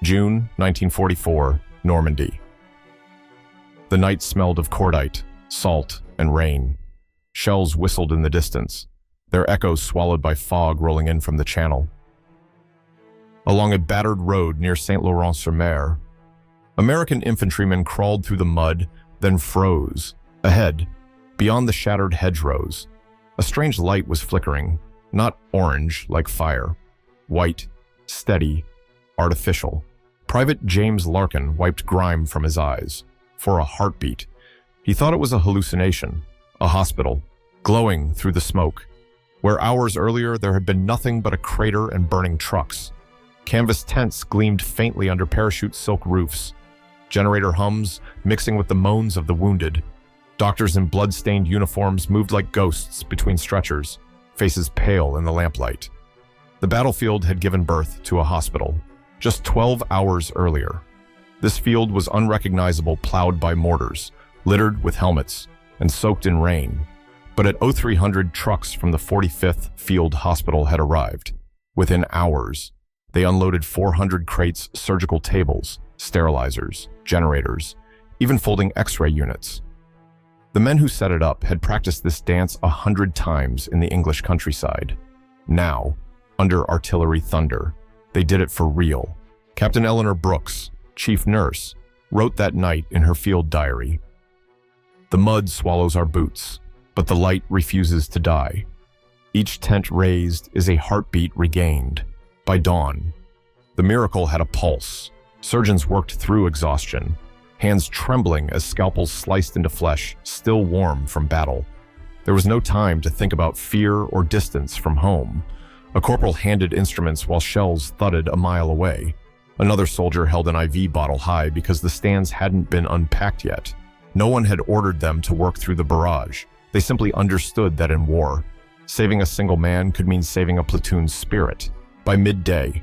June 1944, Normandy. The night smelled of cordite, salt, and rain. Shells whistled in the distance, their echoes swallowed by fog rolling in from the Channel. Along a battered road near Saint-Laurent-sur-Mer, American infantrymen crawled through the mud, then froze. Ahead, beyond the shattered hedgerows, a strange light was flickering, not orange like fire, white, steady, artificial. Private James Larkin wiped grime from his eyes. For a heartbeat, he thought it was a hallucination, a hospital, glowing through the smoke, where hours earlier there had been nothing but a crater and burning trucks. Canvas tents gleamed faintly under parachute silk roofs, generator hums mixing with the moans of the wounded. Doctors in blood-stained uniforms moved like ghosts between stretchers, faces pale in the lamplight. The battlefield had given birth to a hospital, just 12 hours earlier. This field was unrecognizable, plowed by mortars, littered with helmets, and soaked in rain. But at 0300, trucks from the 45th Field Hospital had arrived. Within hours, they unloaded 400 crates, surgical tables, sterilizers, generators, even folding X-ray units. The men who set it up had practiced this dance 100 times in the English countryside. Now, under artillery thunder, they did it for real. Captain Eleanor Brooks, chief nurse, wrote that night in her field diary, "The mud swallows our boots, but the light refuses to die. Each tent raised is a heartbeat regained." By dawn, the miracle had a pulse. Surgeons worked through exhaustion, hands trembling as scalpels sliced into flesh, still warm from battle. There was no time to think about fear or distance from home. A corporal handed instruments while shells thudded a mile away. Another soldier held an IV bottle high because the stands hadn't been unpacked yet. No one had ordered them to work through the barrage. They simply understood that in war, saving a single man could mean saving a platoon's spirit. By midday,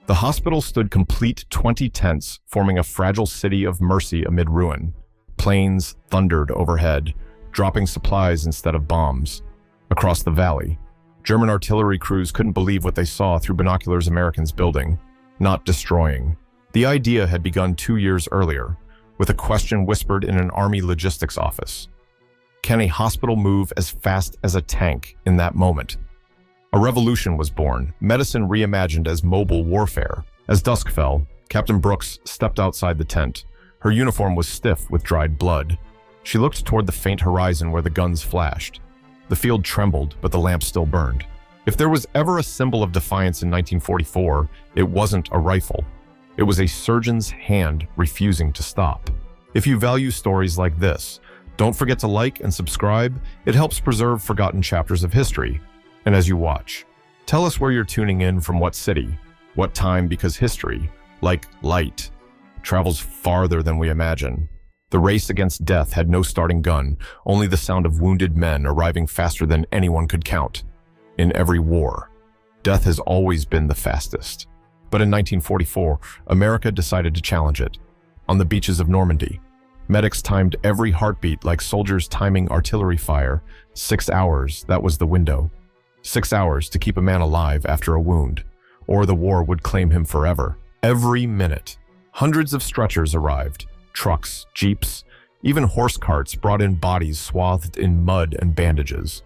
the hospital stood complete, 20 tents forming a fragile city of mercy amid ruin. Planes thundered overhead, dropping supplies instead of bombs. Across the valley, German artillery crews couldn't believe what they saw through binoculars Americans building, not destroying. The idea had begun 2 years earlier, with a question whispered in an army logistics office. Can a hospital move as fast as a tank in that moment? A revolution was born, medicine reimagined as mobile warfare. As dusk fell, Captain Brooks stepped outside the tent. Her uniform was stiff with dried blood. She looked toward the faint horizon where the guns flashed. The field trembled, but the lamp still burned. If there was ever a symbol of defiance in 1944, it wasn't a rifle. It was a surgeon's hand refusing to stop. If you value stories like this, don't forget to like and subscribe. It helps preserve forgotten chapters of history. And as you watch, tell us where you're tuning in from, what city, what time, because history, like light, travels farther than we imagine. The race against death had no starting gun, only the sound of wounded men arriving faster than anyone could count. In every war, death has always been the fastest. But in 1944, America decided to challenge it. On the beaches of Normandy, medics timed every heartbeat like soldiers timing artillery fire. 6 hours, that was the window. 6 hours to keep a man alive after a wound, or the war would claim him forever. Every minute, hundreds of stretchers arrived. Trucks, jeeps, even horse carts brought in bodies swathed in mud and bandages.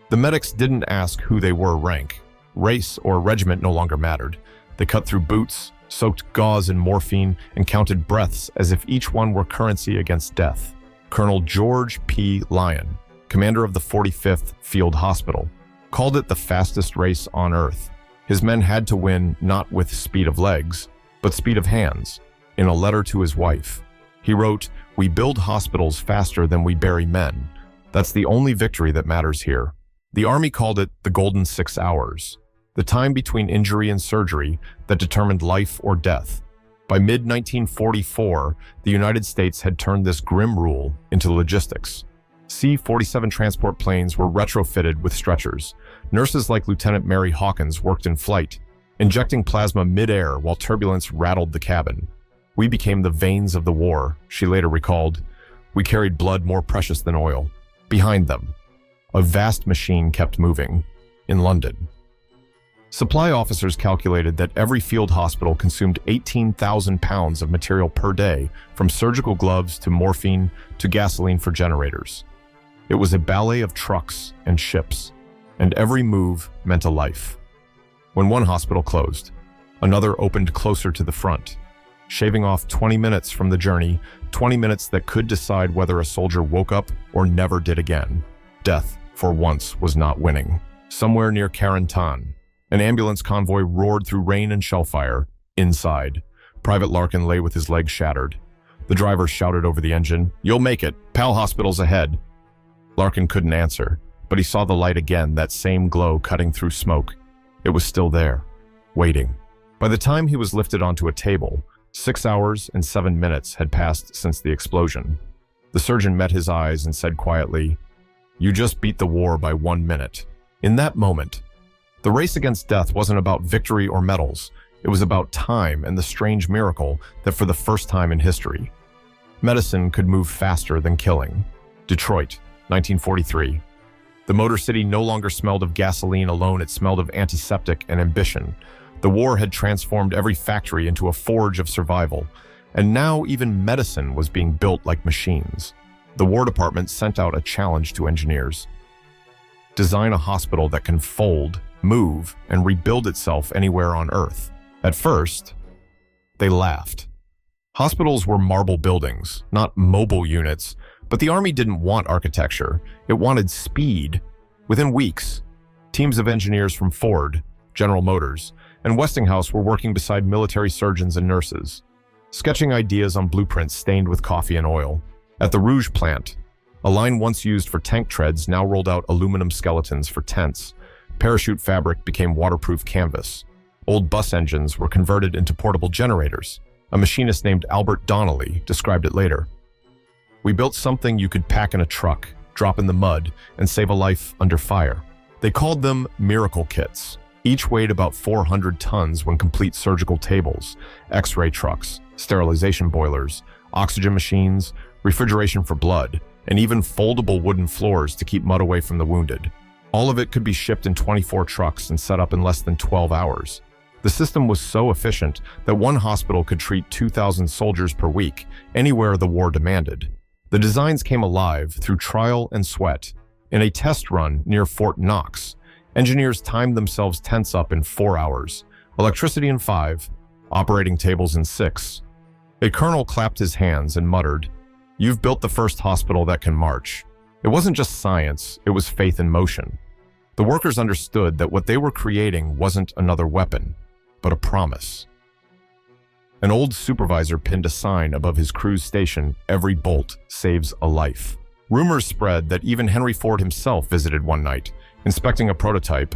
The medics didn't ask who they were, rank, race, or regiment no longer mattered. They cut through boots, soaked gauze in morphine, and counted breaths as if each one were currency against death. Colonel George P. Lyon, commander of the 45th Field Hospital, called it the fastest race on Earth. His men had to win not with speed of legs, but speed of hands. In a letter to his wife, he wrote, "We build hospitals faster than we bury men. That's the only victory that matters here." The Army called it the Golden 6 Hours, the time between injury and surgery that determined life or death. By mid-1944, the United States had turned this grim rule into logistics. C-47 transport planes were retrofitted with stretchers. Nurses like Lieutenant Mary Hawkins worked in flight, injecting plasma mid-air while turbulence rattled the cabin. "We became the veins of the war," she later recalled. "We carried blood more precious than oil." Behind them, a vast machine kept moving. In London, Supply officers calculated that every field hospital consumed 18,000 pounds of material per day, from surgical gloves to morphine to gasoline for generators. It was a ballet of trucks and ships, and every move meant a life. When one hospital closed, another opened closer to the front, shaving off 20 minutes from the journey, 20 minutes that could decide whether a soldier woke up or never did again. Death, for once, was not winning. Somewhere near Carentan, an ambulance convoy roared through rain and shellfire. Inside, Private Larkin lay with his legs shattered. The driver shouted over the engine, "You'll make it. PAL hospital's ahead." Larkin couldn't answer, but he saw the light again, that same glow cutting through smoke. It was still there, waiting. By the time he was lifted onto a table, 6 hours and 7 minutes had passed since the explosion. The surgeon met his eyes and said quietly, "You just beat the war by 1 minute." In that moment, the race against death wasn't about victory or medals. It was about time and the strange miracle that for the first time in history, medicine could move faster than killing. Detroit, 1943. The Motor City no longer smelled of gasoline alone, it smelled of antiseptic and ambition. The war had transformed every factory into a forge of survival, and now even medicine was being built like machines. The War Department sent out a challenge to engineers. Design a hospital that can fold, move, and rebuild itself anywhere on Earth. At first, they laughed. Hospitals were marble buildings, not mobile units, but the Army didn't want architecture. It wanted speed. Within weeks, teams of engineers from Ford, General Motors, and Westinghouse were working beside military surgeons and nurses, sketching ideas on blueprints stained with coffee and oil. At the Rouge plant, a line once used for tank treads now rolled out aluminum skeletons for tents. Parachute fabric became waterproof canvas. Old bus engines were converted into portable generators. A machinist named Albert Donnelly described it later. "We built something you could pack in a truck, drop in the mud, and save a life under fire." They called them miracle kits. Each weighed about 400 tons when complete: surgical tables, X-ray trucks, sterilization boilers, oxygen machines, refrigeration for blood, and even foldable wooden floors to keep mud away from the wounded. All of it could be shipped in 24 trucks and set up in less than 12 hours. The system was so efficient that one hospital could treat 2,000 soldiers per week, anywhere the war demanded. The designs came alive through trial and sweat. In a test run near Fort Knox, engineers timed themselves tents up in 4 hours, electricity in 5, operating tables in 6. A colonel clapped his hands and muttered, "You've built the first hospital that can march." It wasn't just science, it was faith in motion. The workers understood that what they were creating wasn't another weapon, but a promise. An old supervisor pinned a sign above his crew's station, "Every bolt saves a life." Rumors spread that even Henry Ford himself visited one night, inspecting a prototype.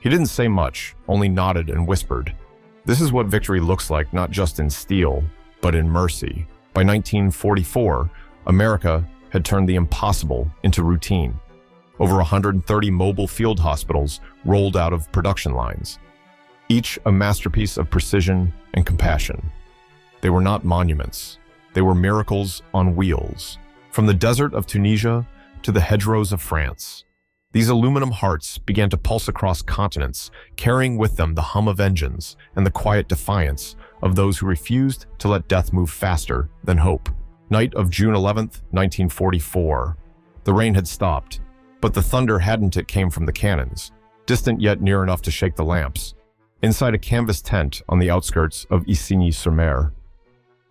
He didn't say much, only nodded and whispered, "This is what victory looks like, not just in steel, but in mercy." By 1944, America had turned the impossible into routine. Over 130 mobile field hospitals rolled out of production lines, each a masterpiece of precision and compassion. They were not monuments. They were miracles on wheels. From the desert of Tunisia to the hedgerows of France, these aluminum hearts began to pulse across continents, carrying with them the hum of engines and the quiet defiance of those who refused to let death move faster than hope. Night of June 11th, 1944. The rain had stopped, but the thunder hadn't. It came from the cannons, distant yet near enough to shake the lamps. Inside a canvas tent on the outskirts of Isigny-sur-Mer,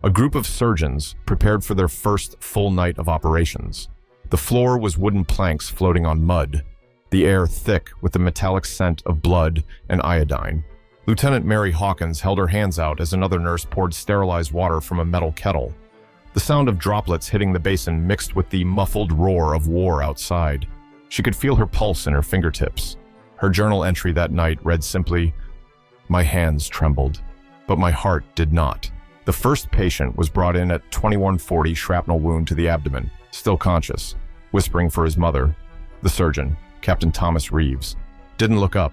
a group of surgeons prepared for their first full night of operations. The floor was wooden planks floating on mud, the air thick with the metallic scent of blood and iodine. Lieutenant Mary Hawkins held her hands out as another nurse poured sterilized water from a metal kettle. The sound of droplets hitting the basin mixed with the muffled roar of war outside. She could feel her pulse in her fingertips. Her journal entry that night read simply, "My hands trembled, but my heart did not." The first patient was brought in at 2140, shrapnel wound to the abdomen, still conscious, whispering for his mother. The surgeon, Captain Thomas Reeves, didn't look up.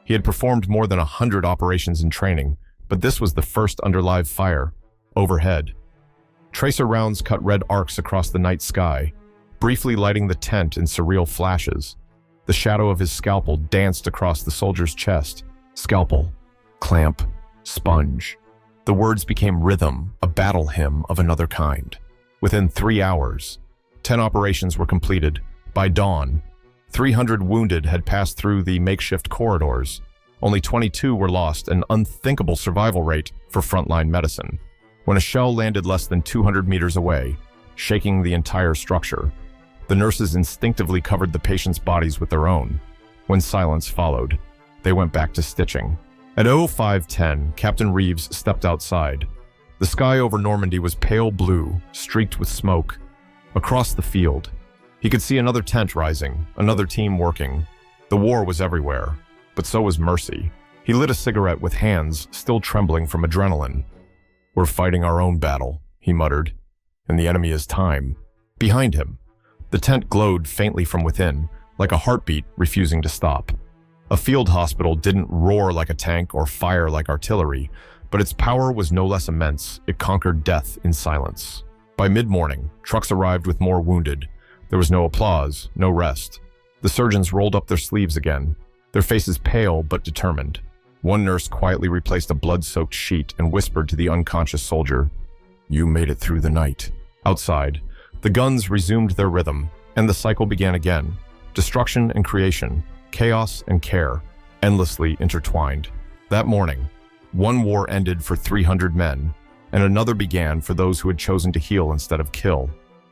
He had performed more than 100 operations in training, but this was the first under live fire, overhead. Tracer rounds cut red arcs across the night sky, briefly lighting the tent in surreal flashes. The shadow of his scalpel danced across the soldier's chest. Scalpel, clamp, sponge. The words became rhythm, a battle hymn of another kind. Within 3 hours, 10 operations were completed. By dawn, 300 wounded had passed through the makeshift corridors. Only 22 were lost, an unthinkable survival rate for frontline medicine. When a shell landed less than 200 meters away, shaking the entire structure, the nurses instinctively covered the patients' bodies with their own. When silence followed, they went back to stitching. At 05:10, Captain Reeves stepped outside. The sky over Normandy was pale blue, streaked with smoke. Across the field, he could see another tent rising, another team working. The war was everywhere, but so was mercy. He lit a cigarette with hands still trembling from adrenaline. "We're fighting our own battle," he muttered, "and the enemy is time." Behind him, the tent glowed faintly from within, like a heartbeat refusing to stop. A field hospital didn't roar like a tank or fire like artillery, but its power was no less immense. It conquered death in silence. By mid-morning, trucks arrived with more wounded. There was no applause, no rest. The surgeons rolled up their sleeves again, their faces pale but determined. One nurse quietly replaced a blood-soaked sheet and whispered to the unconscious soldier, "You made it through the night." Outside, the guns resumed their rhythm, and the cycle began again. Destruction and creation, chaos and care, endlessly intertwined. That morning, one war ended for 300 men, and another began for those who had chosen to heal instead of kill.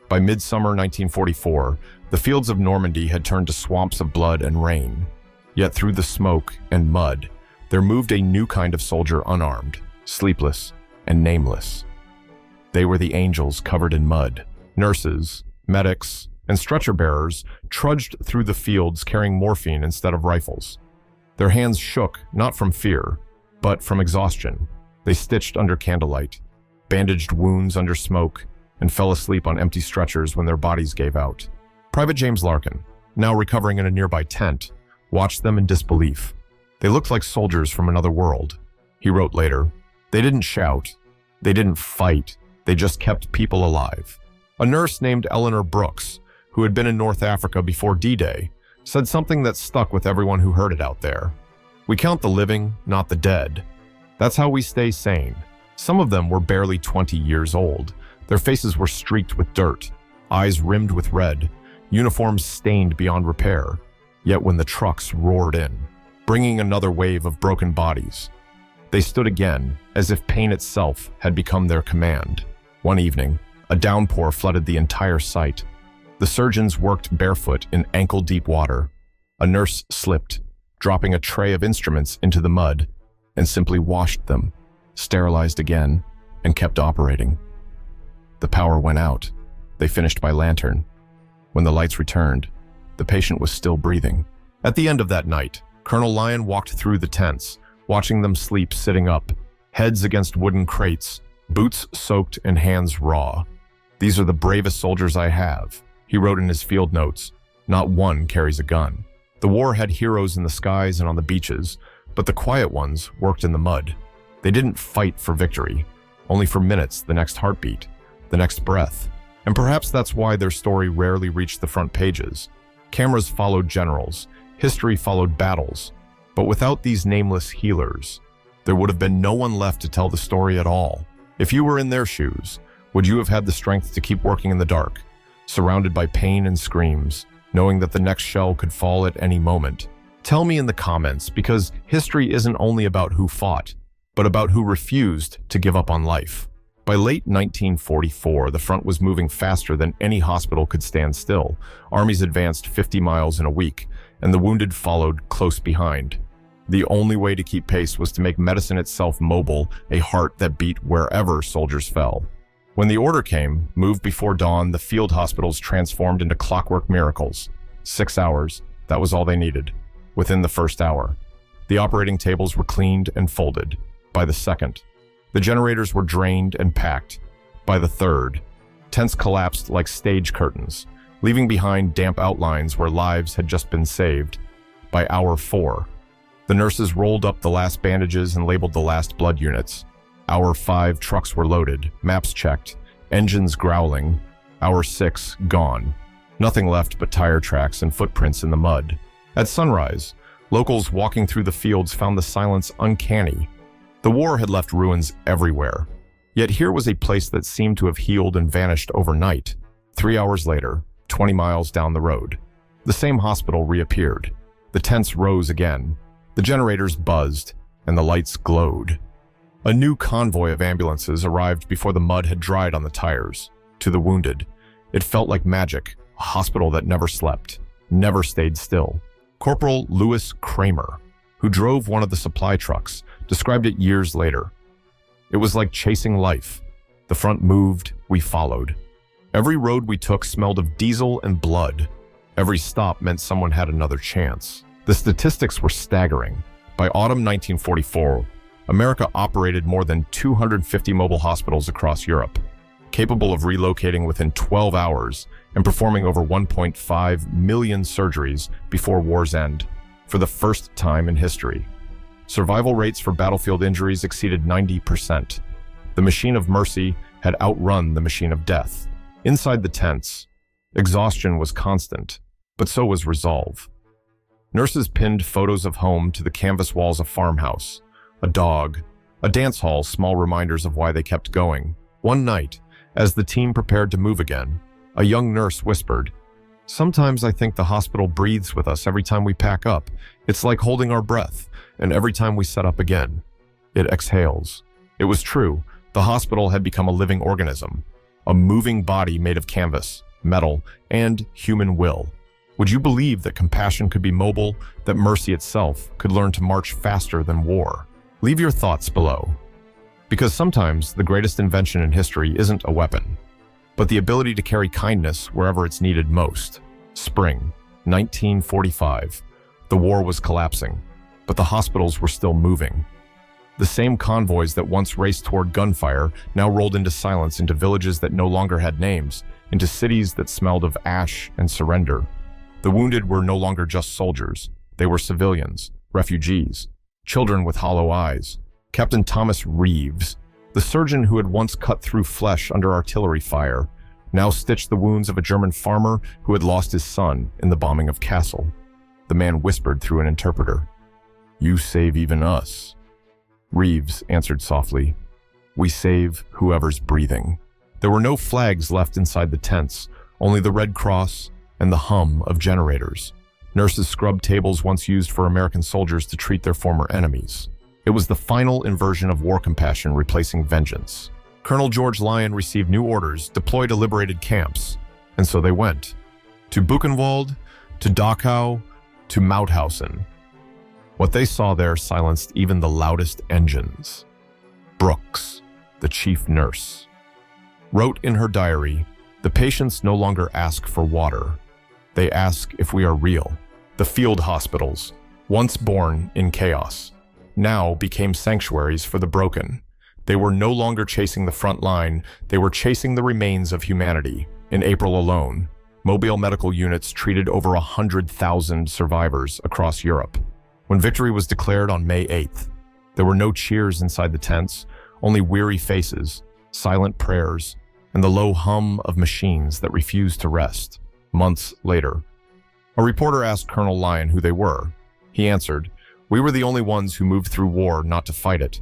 By midsummer 1944, the fields of Normandy had turned to swamps of blood and rain. Yet through the smoke and mud, there moved a new kind of soldier unarmed, sleepless, and nameless. They were the angels covered in mud. Nurses, medics, and stretcher-bearers trudged through the fields carrying morphine instead of rifles. Their hands shook, not from fear, but from exhaustion. They stitched under candlelight, bandaged wounds under smoke, and fell asleep on empty stretchers when their bodies gave out. Private James Larkin, now recovering in a nearby tent, watched them in disbelief. They looked like soldiers from another world. He wrote later, "They didn't shout. They didn't fight. They just kept people alive." A nurse named Eleanor Brooks, who had been in North Africa before D-Day, said something that stuck with everyone who heard it out there. "We count the living, not the dead. That's how we stay sane." Some of them were barely 20 years old. Their faces were streaked with dirt, eyes rimmed with red, uniforms stained beyond repair. Yet when the trucks roared in, bringing another wave of broken bodies, they stood again, as if pain itself had become their command. One evening, a downpour flooded the entire site. The surgeons worked barefoot in ankle-deep water. A nurse slipped, dropping a tray of instruments into the mud, and simply washed them, sterilized again, and kept operating. The power went out. They finished by lantern. When the lights returned, the patient was still breathing. At the end of that night, Colonel Lyon walked through the tents, watching them sleep sitting up, heads against wooden crates, boots soaked and hands raw. "These are the bravest soldiers I have," he wrote in his field notes. "Not one carries a gun." The war had heroes in the skies and on the beaches, but the quiet ones worked in the mud. They didn't fight for victory, only for minutes, the next heartbeat, the next breath. And perhaps that's why their story rarely reached the front pages. Cameras followed generals, history followed battles, but without these nameless healers, there would have been no one left to tell the story at all. If you were in their shoes, would you have had the strength to keep working in the dark, surrounded by pain and screams, knowing that the next shell could fall at any moment? Tell me in the comments, because history isn't only about who fought, but about who refused to give up on life. By late 1944, the front was moving faster than any hospital could stand still. Armies advanced 50 miles in a week, and the wounded followed close behind. The only way to keep pace was to make medicine itself mobile, a heart that beat wherever soldiers fell. When the order came, move before dawn, the field hospitals transformed into clockwork miracles. 6 hours, that was all they needed. Within the first hour, the operating tables were cleaned and folded. By the second, the generators were drained and packed. By the third, tents collapsed like stage curtains, leaving behind damp outlines where lives had just been saved. By hour 4, the nurses rolled up the last bandages and labeled the last blood units. Hour 5, trucks were loaded, maps checked, engines growling. Hour 6, gone. Nothing left but tire tracks and footprints in the mud. At sunrise, Locals walking through the fields found the silence uncanny. The war had left ruins everywhere. Yet here was a place that seemed to have healed and vanished overnight. 3 hours later, 20 miles down the road, the same hospital reappeared. The tents rose again. The generators buzzed, and the lights glowed. A new convoy of ambulances arrived before the mud had dried on the tires. To the wounded, it felt like magic, a hospital that never slept, never stayed still. Corporal Louis Kramer, who drove one of the supply trucks, described it years later. It was like chasing life. The front moved, we followed. Every road we took smelled of diesel and blood. Every stop meant someone had another chance. The statistics were staggering. By autumn 1944, America operated more than 250 mobile hospitals across Europe, capable of relocating within 12 hours and performing over 1.5 million surgeries before war's end, for the first time in history. Survival rates for battlefield injuries exceeded 90%. The machine of mercy had outrun the machine of death. Inside the tents, exhaustion was constant, but so was resolve. Nurses pinned photos of home to the canvas walls of farmhouse, a dog, a dance hall, small reminders of why they kept going. One night, as the team prepared to move again, a young nurse whispered, "Sometimes I think the hospital breathes with us every time we pack up. It's like holding our breath, and every time we set up again, it exhales." It was true. The hospital had become a living organism, a moving body made of canvas, metal, and human will. Would you believe that compassion could be mobile, that mercy itself could learn to march faster than war? Leave your thoughts below. Because sometimes the greatest invention in history isn't a weapon, but the ability to carry kindness wherever it's needed most. Spring, 1945. The war was collapsing, but the hospitals were still moving. The same convoys that once raced toward gunfire now rolled into silence, into villages that no longer had names, into cities that smelled of ash and surrender. The wounded were no longer just soldiers. They were civilians, refugees, children with hollow eyes. Captain Thomas Reeves, the surgeon who had once cut through flesh under artillery fire, now stitched the wounds of a German farmer who had lost his son in the bombing of Kassel. The man whispered through an interpreter, "You save even us." Reeves answered softly, "We save whoever's breathing." There were no flags left inside the tents, only the Red Cross and the hum of generators. Nurses scrubbed tables once used for American soldiers to treat their former enemies. It was the final inversion of war compassion replacing vengeance. Colonel George Lyon received new orders, deploy to liberated camps, and so they went. To Buchenwald, to Dachau, to Mauthausen. What they saw there silenced even the loudest engines. Brooks, the chief nurse, wrote in her diary, "The patients no longer ask for water. They ask if we are real." The field hospitals, once born in chaos, now became sanctuaries for the broken. They were no longer chasing the front line, they were chasing the remains of humanity. In April alone, mobile medical units treated over 100,000 survivors across Europe. When victory was declared on May 8th, there were no cheers inside the tents, only weary faces, silent prayers, and the low hum of machines that refused to rest. Months later, a reporter asked Colonel Lyon who they were. He answered, "We were the only ones who moved through war not to fight it,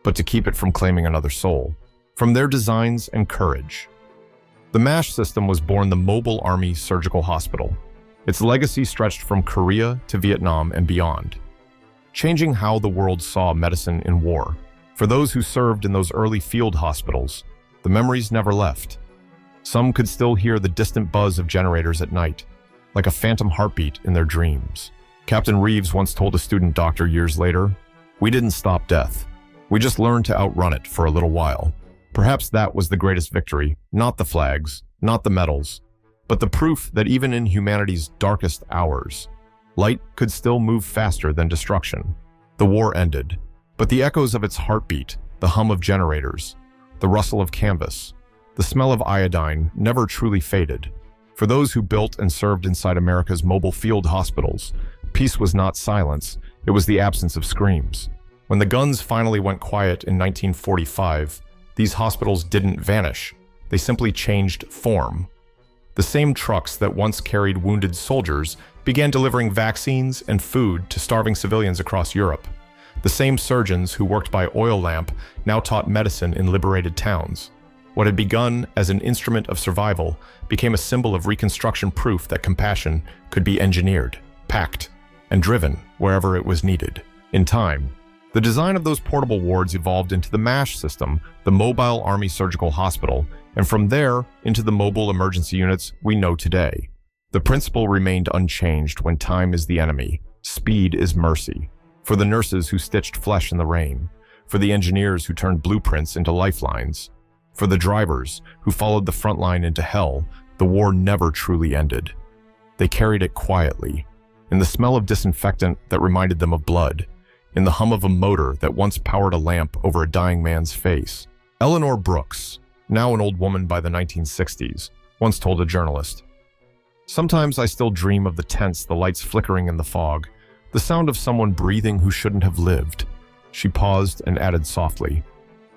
but to keep it from claiming another soul." From their designs and courage, the MASH system was born the Mobile Army Surgical Hospital. Its legacy stretched from Korea to Vietnam and beyond, changing how the world saw medicine in war. For those who served in those early field hospitals, the memories never left. Some could still hear the distant buzz of generators at night, like a phantom heartbeat in their dreams. Captain Reeves once told a student doctor years later, "We didn't stop death. We just learned to outrun it for a little while." Perhaps that was the greatest victory, not the flags, not the medals, but the proof that even in humanity's darkest hours, light could still move faster than destruction. The war ended, but the echoes of its heartbeat, the hum of generators, the rustle of canvas, the smell of iodine never truly faded. For those who built and served inside America's mobile field hospitals, peace was not silence, it was the absence of screams. When the guns finally went quiet in 1945, these hospitals didn't vanish, they simply changed form. The same trucks that once carried wounded soldiers began delivering vaccines and food to starving civilians across Europe. The same surgeons who worked by oil lamp now taught medicine in liberated towns. What had begun as an instrument of survival became a symbol of reconstruction, proof that compassion could be engineered, packed, and driven wherever it was needed. In time, the design of those portable wards evolved into the MASH system, the Mobile Army Surgical Hospital, and from there into the mobile emergency units we know today. The principle remained unchanged: when time is the enemy, speed is mercy. For the nurses who stitched flesh in the rain, for the engineers who turned blueprints into lifelines, for the drivers who followed the front line into hell, the war never truly ended. They carried it quietly, in the smell of disinfectant that reminded them of blood, in the hum of a motor that once powered a lamp over a dying man's face. Eleanor Brooks, now an old woman by the 1960s, once told a journalist, "Sometimes I still dream of the tents, the lights flickering in the fog, the sound of someone breathing who shouldn't have lived." She paused and added softly,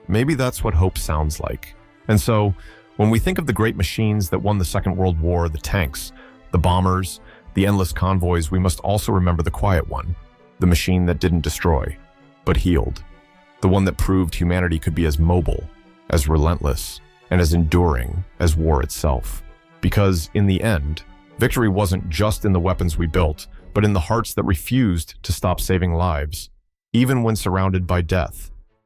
"Maybe that's what hope sounds like." And so, when we think of the great machines that won the Second World War, the tanks, the bombers, the endless convoys, we must also remember the quiet one, the machine that didn't destroy, but healed, the one that proved humanity could be as mobile, as relentless, and as enduring as war itself. Because, in the end, victory wasn't just in the weapons we built, but in the hearts that refused to stop saving lives, even when surrounded by death.